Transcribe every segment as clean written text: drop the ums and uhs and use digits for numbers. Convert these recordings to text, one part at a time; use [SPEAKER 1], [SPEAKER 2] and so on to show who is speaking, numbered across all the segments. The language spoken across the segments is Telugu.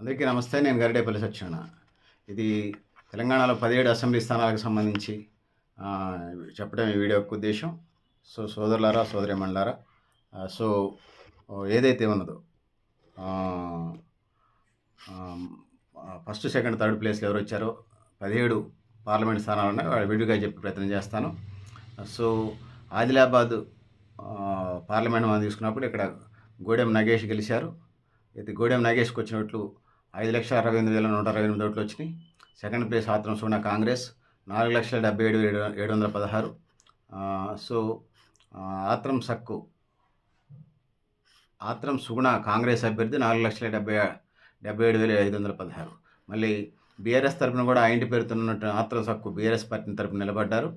[SPEAKER 1] అందరికీ నమస్తే. నేను గరిడేపల్లి సత్యనారాయణ. ఇది తెలంగాణలో 17 అసెంబ్లీ స్థానాలకు సంబంధించి చెప్పడం ఈ వీడియో యొక్క ఉద్దేశం. సోదరులారా, సోదరీమణులారా, సో ఏదైతే ఉన్నదో ఫస్ట్, సెకండ్, థర్డ్ ప్లేస్లో ఎవరు వచ్చారో 17 పార్లమెంట్ స్థానాలు ఉన్నాయి. విడిగా చెప్పే ప్రయత్నం చేస్తాను. సో ఆదిలాబాద్ పార్లమెంట్ మనం తీసుకున్నప్పుడు ఇక్కడ గూడెం నాగేష్ గెలిచారు. అయితే గూడెం నాగేష్కి వచ్చిన ఓట్లు 5,68,128 ఓట్లు వచ్చినాయి. సెకండ్ ప్లేస్ ఆత్రం సుగుణ కాంగ్రెస్ 4,77,716. సో ఆత్రం సుగుణ కాంగ్రెస్ అభ్యర్థి 4,77,516. మళ్ళీ బీఆర్ఎస్ తరఫున కూడా ఆ ఇంటి పేరుతున్నట్టు ఆత్రం సక్కు బీఆర్ఎస్ పార్టీ తరఫున నిలబడ్డారు.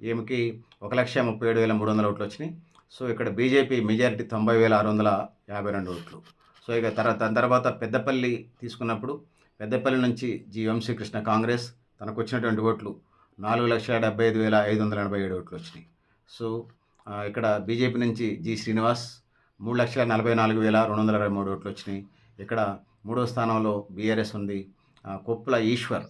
[SPEAKER 1] ఈమెకి 1,37,300 ఓట్లు వచ్చినాయి. సో ఇక్కడ బీజేపీ మెజారిటీ 90,652 ఓట్లు. సో ఇక దాని తర్వాత పెద్దపల్లి తీసుకున్నప్పుడు పెద్దపల్లి నుంచి జి వంశీకృష్ణ కాంగ్రెస్ తనకు వచ్చినటువంటి ఓట్లు 4,75,587 ఓట్లు వచ్చినాయి. సో ఇక్కడ బీజేపీ నుంచి జి శ్రీనివాస్ 3,44,223 ఓట్లు వచ్చినాయి. ఇక్కడ మూడో స్థానంలో బీఆర్ఎస్ ఉంది. కొప్పుల ఈశ్వర్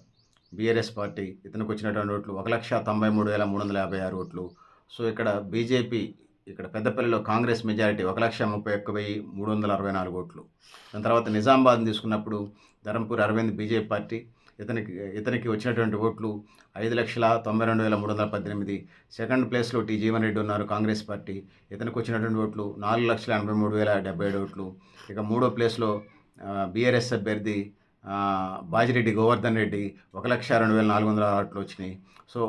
[SPEAKER 1] బీఆర్ఎస్ పార్టీ ఇతనికి వచ్చినటువంటి ఓట్లు 1,93,356 ఓట్లు. సో ఇక్కడ బీజేపీ ఇక్కడ పెద్దపల్లిలో కాంగ్రెస్ మెజారిటీ 1,31,364 ఓట్లు. దాని తర్వాత నిజామాబాద్ తీసుకున్నప్పుడు ధరంపూర్ అరవింద్ బీజేపీ పార్టీ ఇతనికి వచ్చినటువంటి ఓట్లు 5,92,318. సెకండ్ ప్లేస్లో టి జీవన్ రెడ్డి ఉన్నారు కాంగ్రెస్ పార్టీ. ఇతనికి వచ్చినటువంటి ఓట్లు 4,83,077 ఓట్లు. ఇక మూడో ప్లేస్లో బీఆర్ఎస్ అభ్యర్థి బాజిరెడ్డి గోవర్ధన్ రెడ్డి 1,02,406 ఓట్లు వచ్చినాయి. సో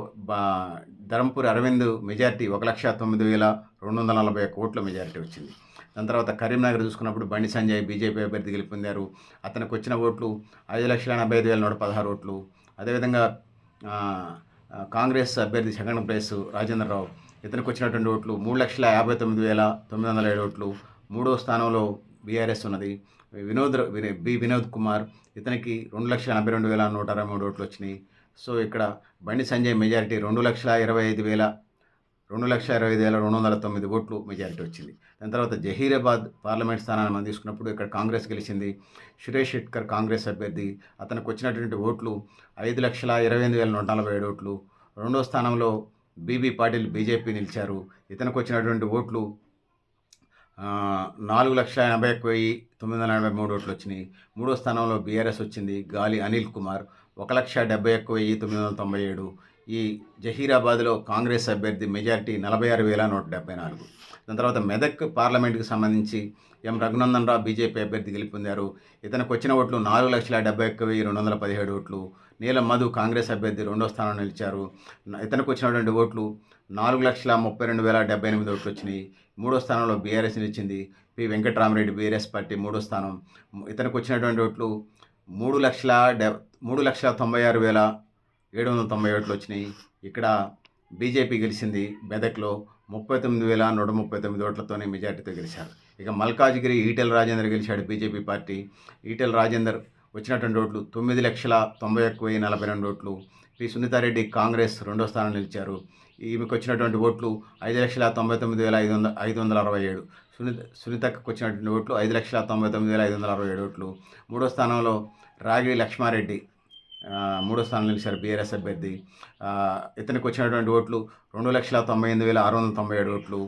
[SPEAKER 1] ధరంపూర్ అరవింద్ మెజార్టీ 1,09,241 ఓట్ల మెజారిటీ వచ్చింది. దాని తర్వాత కరీంనగర్ చూసుకున్నప్పుడు బండి సంజయ్ బీజేపీ అభ్యర్థి గెలుపొందారు. అతనికి వచ్చిన ఓట్లు 5,85,116 ఓట్లు. అదేవిధంగా కాంగ్రెస్ అభ్యర్థి సెకండ్ ప్లేస్ రాజేంద్రరావు ఇతనికి వచ్చినటువంటి ఓట్లు 3,59,907 ఓట్లు. మూడో స్థానంలో బీఆర్ఎస్ ఉన్నది. వినోద్ కుమార్ ఇతనికి 2,82,123 ఓట్లు వచ్చినాయి. సో ఇక్కడ బండి సంజయ్ మెజారిటీ 2,25,209 ఓట్లు మెజారిటీ వచ్చింది. దాని తర్వాత జహీరాబాద్ పార్లమెంట్ స్థానాన్ని మనం తీసుకున్నప్పుడు ఇక్కడ కాంగ్రెస్ గెలిచింది. సురేష్ షెట్కర్ కాంగ్రెస్ అభ్యర్థి అతనికి వచ్చినటువంటి ఓట్లు 5,28,147 ఓట్లు. రెండో స్థానంలో బీబీ పాటిల్ బీజేపీ నిలిచారు. ఇతనికి వచ్చినటువంటి ఓట్లు 4,81,943 ఓట్లు వచ్చినాయి. మూడో స్థానంలో బీఆర్ఎస్ వచ్చింది. గాలి అనిల్ కుమార్ 1,71,997. ఈ జహీరాబాద్లో కాంగ్రెస్ అభ్యర్థి మెజారిటీ 46,174. దాని తర్వాత మెదక్ పార్లమెంట్కి సంబంధించి ఎం రఘునందన్ రావు బీజేపీ అభ్యర్థి గెలుపొందారు. ఇతనికి వచ్చిన ఓట్లు 4,71,217 ఓట్లు. నీలం మధు కాంగ్రెస్ అభ్యర్థి రెండో స్థానంలో నిలిచారు. ఇతనికి వచ్చినటువంటి ఓట్లు 4,32,078 ఓట్లు వచ్చినాయి. మూడో స్థానంలో బీఆర్ఎస్ నిలిచింది. పి వెంకటరామరెడ్డి బీఆర్ఎస్ పార్టీ మూడో స్థానం. ఇతనికి వచ్చినటువంటి ఓట్లు 3,96,790 ఓట్లు వచ్చినాయి. ఇక్కడ బీజేపీ గెలిచింది. మెదక్లో 39,139 ఓట్లతోనే మెజార్టీతో గెలిచారు. ఇక మల్కాజ్గిరి ఈటెల రాజేందర్ గెలిచాడు బీజేపీ పార్టీ. ఈటెల రాజేందర్ వచ్చినటువంటి ఓట్లు 9,91,042 ఓట్లు. పి సునీతారెడ్డి కాంగ్రెస్ రెండో స్థానం నిలిచారు. ఈమెకు వచ్చినటువంటి ఓట్లు 5,99,567. సునీతకు వచ్చినటువంటి ఓట్లు 5,99,567 ఓట్లు. మూడో స్థానంలో రాగిడి లక్ష్మారెడ్డి మూడో స్థానంలో నిలిచారు బీఆర్ఎస్ అభ్యర్థి. ఇతనికి వచ్చినటువంటి ఓట్లు 2,98,697 ఓట్లు.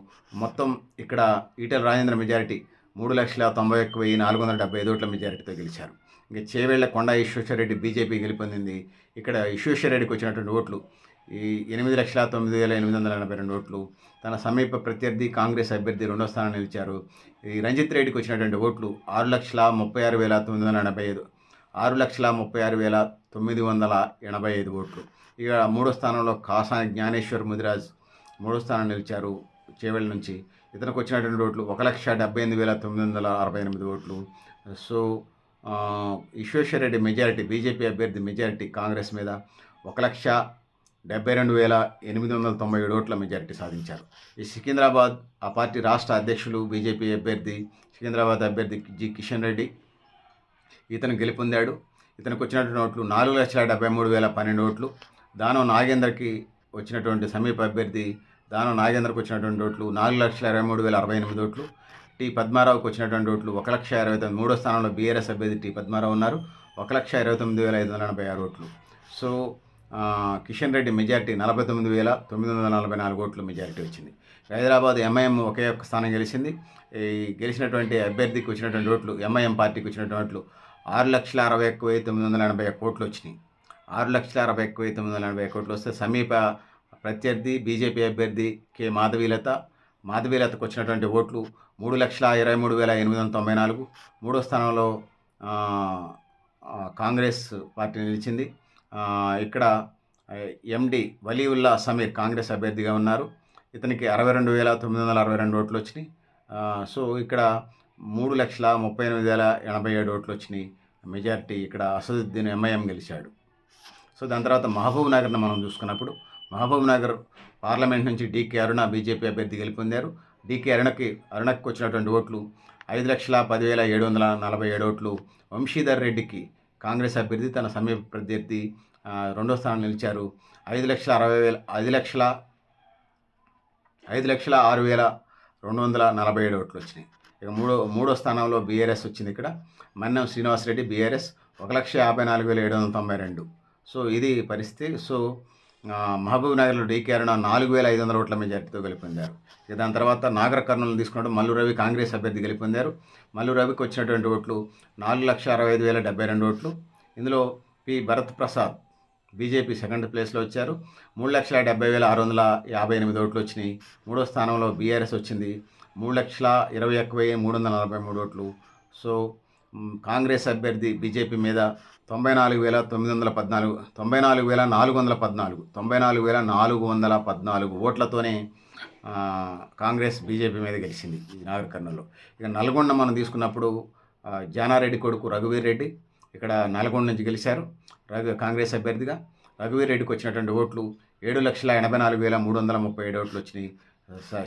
[SPEAKER 1] మొత్తం ఇక్కడ ఈటెల రాజేంద్ర మెజారిటీ 3,91,475 ఓట్ల మెజారిటీతో గెలిచారు. ఇంకా చేవేళ్ల కొండ ఈశ్వేశ్వరరెడ్డి బీజేపీ గెలుపొందింది. ఇక్కడ ఈశ్వేశ్వరరెడ్డికి వచ్చినటువంటి ఓట్లు 8,09,882 ఓట్లు. తన సమీప ప్రత్యర్థి కాంగ్రెస్ అభ్యర్థి రెండో స్థానం నిలిచారు. ఈ రంజిత్ రెడ్డికి వచ్చినటువంటి ఓట్లు 6,36,985 6,36,985 ఓట్లు. ఇక మూడో స్థానంలో కాసాని జ్ఞానేశ్వర్ ముదిరాజ్ మూడో స్థానం నిలిచారు చేవెళ్ళ నుంచి. ఇతనికి వచ్చినటువంటి ఓట్లు 1,78,968 ఓట్లు. సో ఈశ్వేశ్వరరెడ్డి మెజారిటీ బీజేపీ అభ్యర్థి మెజారిటీ కాంగ్రెస్ మీద 1,72,897 ఓట్ల మెజారిటీ సాధించారు. ఈ సికింద్రాబాద్ ఆ పార్టీ రాష్ట్ర అధ్యక్షులు బీజేపీ అభ్యర్థి సికింద్రాబాద్ అభ్యర్థి జి కిషన్ రెడ్డి ఇతను గెలుపొందాడు. ఇతనికి వచ్చినటువంటి ఓట్లు 4,73,012 ఓట్లు. దానం నాగేందర్కి వచ్చినటువంటి సమీప అభ్యర్థి దానం నాగేందర్కి వచ్చినటువంటి ఓట్లు 4,23,068 ఓట్లు. టి పద్మారావుకి వచ్చినటువంటి ఓట్లు 1,69,000. మూడో స్థానంలో బీఆర్ఎస్ అభ్యర్థి టి పద్మారావు ఉన్నారు. 1,29,586 ఓట్లు. సో కిషన్ రెడ్డి మెజార్టీ 49,944 ఓట్లు మెజారిటీ వచ్చింది. హైదరాబాద్ ఎంఐఎం ఒకే ఒక్క స్థానం గెలిచింది. ఈ గెలిచినటువంటి అభ్యర్థికి వచ్చినటువంటి ఓట్లు, ఎంఐఎం పార్టీకి వచ్చినటువంటి ఓట్లు 6,61,981 ఓట్లు వచ్చినాయి. 6,61,981 ఓట్లు వస్తే సమీప ప్రత్యర్థి బీజేపీ అభ్యర్థి కె మాధవీలతకు వచ్చినటువంటి ఓట్లు 3,23,894. మూడో స్థానంలో కాంగ్రెస్ పార్టీ నిలిచింది. ఇక్కడ ఎండి వలీవుల్లా సమీర్ కాంగ్రెస్ అభ్యర్థిగా ఉన్నారు. ఇతనికి 62,962 ఓట్లు వచ్చినాయి. సో ఇక్కడ 3,38,087 ఓట్లు వచ్చినాయి. మెజారిటీ ఇక్కడ అసదుద్దీన్ ఎంఐఎం గెలిచాడు. సో దాని తర్వాత మహబూబ్ నగర్ని మనం చూసుకున్నప్పుడు, మహబూబ్ నగర్ పార్లమెంట్ నుంచి డీకే అరుణ బీజేపీ అభ్యర్థి గెలుపొందారు. డీకే అరుణకి వచ్చినటువంటి ఓట్లు 5,10,747 ఓట్లు. వంశీధర్ రెడ్డికి కాంగ్రెస్ అభ్యర్థి తన సమీప ప్రత్యర్థి రెండో స్థానం నిలిచారు. 5,06,247 ఓట్లు వచ్చినాయి. ఇక మూడో స్థానంలో బీఆర్ఎస్ వచ్చింది. ఇక్కడ మన్నం శ్రీనివాసరెడ్డి బీఆర్ఎస్ 1,54,792. సో ఇది పరిస్థితి. సో మహబూబ్ నగర్లో డీకే అరుణ 4,500 ఓట్ల మెజార్టీతో గెలుపొందారు. ఇక దాని తర్వాత నాగర్ కర్నూలు తీసుకున్నట్టు మల్లు రవి కాంగ్రెస్ అభ్యర్థి గెలుపొందారు. మల్లు రవికి వచ్చినటువంటి ఓట్లు 4,65,072 ఓట్లు. ఇందులో P Bharat Prasad BJP second ప్లేస్లో వచ్చారు. 3,70,658 ఓట్లు వచ్చినాయి. మూడో స్థానంలో బీఆర్ఎస్ వచ్చింది 3,21,343 ఓట్లు. సో కాంగ్రెస్ అభ్యర్థి బీజేపీ మీద 94,414 ఓట్లతోనే కాంగ్రెస్ బీజేపీ మీద గెలిచింది ఈ నాగర్ కర్నూలులో. ఇక నల్గొండ మనం తీసుకున్నప్పుడు జానారెడ్డి కొడుకు రఘువీర్ రెడ్డి ఇక్కడ నల్గొండ నుంచి గెలిచారు కాంగ్రెస్ అభ్యర్థిగా. రఘువీర్ రెడ్డికి వచ్చినటువంటి ఓట్లు 7,84,337 ఓట్లు వచ్చినాయి.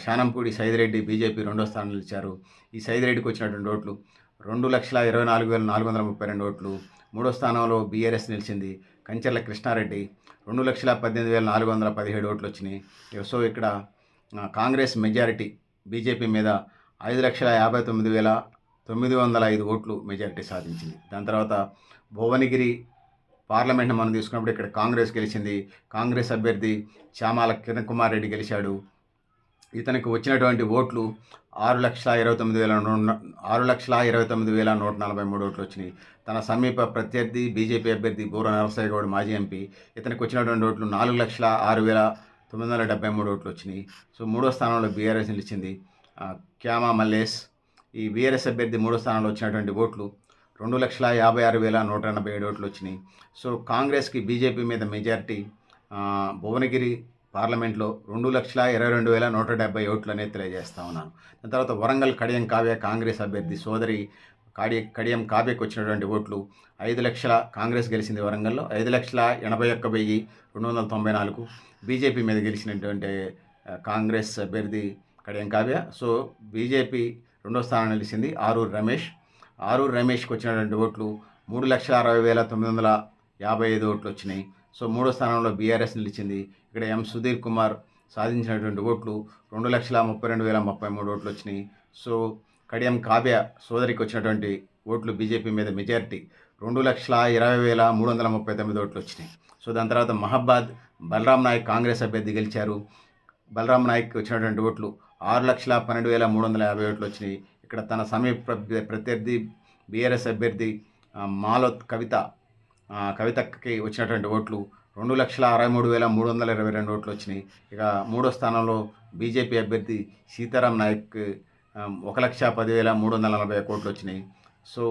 [SPEAKER 1] శానంపూడి సైదిరెడ్డి బీజేపీ రెండో స్థానం నిలిచారు. ఈ సైదిరెడ్డికి వచ్చినటువంటి ఓట్లు 2,24,432 ఓట్లు. మూడో స్థానంలో బీఆర్ఎస్ నిలిచింది. కంచెర్ల కృష్ణారెడ్డి 2,18,417 ఓట్లు వచ్చినాయి. సో ఇక్కడ కాంగ్రెస్ మెజారిటీ బీజేపీ మీద 5,59,905 ఓట్లు మెజారిటీ సాధించింది. దాని తర్వాత భువనగిరి పార్లమెంట్ని మనం తీసుకున్నప్పుడు ఇక్కడ కాంగ్రెస్ గెలిచింది. కాంగ్రెస్ అభ్యర్థి చామాల కిరణ్ కుమార్ రెడ్డి గెలిచాడు. ఇతనికి వచ్చినటువంటి ఓట్లు 6,29,143 ఓట్లు వచ్చినాయి. తన సమీప ప్రత్యర్థి బీజేపీ అభ్యర్థి బూర నరసయ్య గౌడ్ మాజీ ఎంపీ, ఇతనికి వచ్చినటువంటి ఓట్లు 4,06,973 ఓట్లు వచ్చినాయి. సో మూడో స్థానంలో బీఆర్ఎస్ నిలిచింది. క్యామా మల్లేష్ ఈ బీఆర్ఎస్ అభ్యర్థి మూడో స్థానంలో వచ్చినటువంటి ఓట్లు 2,56,187 ఓట్లు వచ్చినాయి. సో కాంగ్రెస్కి బీజేపీ మీద మెజారిటీ భువనగిరి పార్లమెంట్లో 2,22,170 ఓట్లు అనేది తెలియజేస్తా ఉన్నాను. దాని తర్వాత వరంగల్ కడియం కావ్య కాంగ్రెస్ అభ్యర్థి సోదరి కడియం కావ్యకు వచ్చినటువంటి ఓట్లు 5,00,000 కాంగ్రెస్ గెలిచింది వరంగల్లో. 5,81,294 బీజేపీ మీద గెలిచినటువంటి కాంగ్రెస్ అభ్యర్థి కడియం కావ్య. సో బీజేపీ రెండో స్థానం నిలిచింది. ఆరూరు రమేష్కి వచ్చినటువంటి ఓట్లు 3,60,955 ఓట్లు వచ్చినాయి. సో మూడో స్థానంలో బీఆర్ఎస్ నిలిచింది. ఇక్కడ ఎం సుధీర్ కుమార్ సాధించినటువంటి ఓట్లు 2,32,033 ఓట్లు వచ్చినాయి. సో కడియం కావ్య సోదరికి వచ్చినటువంటి ఓట్లు బీజేపీ మీద మెజారిటీ 2,20,339 ఓట్లు వచ్చినాయి. సో దాని తర్వాత మహబాద్ బలరాం నాయక్ కాంగ్రెస్ అభ్యర్థి గెలిచారు. బలరాం నాయక్కి వచ్చినటువంటి ఓట్లు 6,12,350 ఓట్లు వచ్చినాయి. ఇక్కడ తన సమీప ప్రత్యర్థి బీఆర్ఎస్ అభ్యర్థి మాలోత్ కవితకి వచ్చినటువంటి ఓట్లు 2,63,322 ఓట్లు వచ్చినాయి. ఇక మూడో స్థానంలో బీజేపీ అభ్యర్థి సీతారాం నాయక్ 1,10,341 ఓట్లు వచ్చినాయి. సో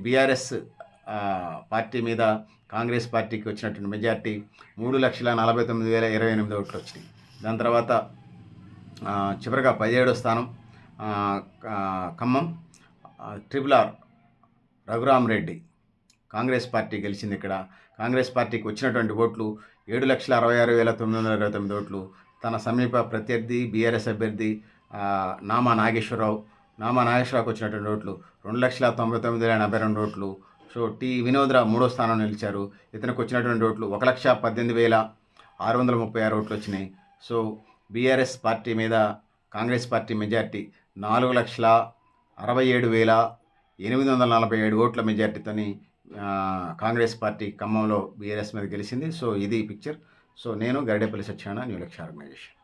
[SPEAKER 1] బీఆర్ఎస్ పార్టీ మీద కాంగ్రెస్ పార్టీకి వచ్చినటువంటి మెజార్టీ 3,49,028 ఓట్లు వచ్చినాయి. దాని తర్వాత చివరిగా 17వ స్థానం ఖమ్మం RRR రఘురామ్ రెడ్డి కాంగ్రెస్ పార్టీ గెలిచింది. ఇక్కడ కాంగ్రెస్ పార్టీకి వచ్చినటువంటి ఓట్లు 7,66,929 ఓట్లు. తన సమీప ప్రత్యర్థి బీఆర్ఎస్ అభ్యర్థి నామా నాగేశ్వరరావుకి వచ్చినటువంటి ఓట్లు 2,99,082 ఓట్లు. సో టి వినోద్రావు మూడో స్థానం నిలిచారు. ఇతనికి వచ్చినటువంటి ఓట్లు 1,18,636 ఓట్లు వచ్చినాయి. సో బీఆర్ఎస్ పార్టీ మీద కాంగ్రెస్ పార్టీ మెజార్టీ 4,67,847 ఓట్ల మెజార్టీతోని కాంగ్రెస్ పార్టీ ఖమ్మంలో బీఆర్ఎస్ మీద గెలిచింది. సో ఇది పిక్చర్. సో నేను గరిడేపల్లి సత్యనారాయణ, న్యూ లక్ష్య ఆర్గనైజేషన్.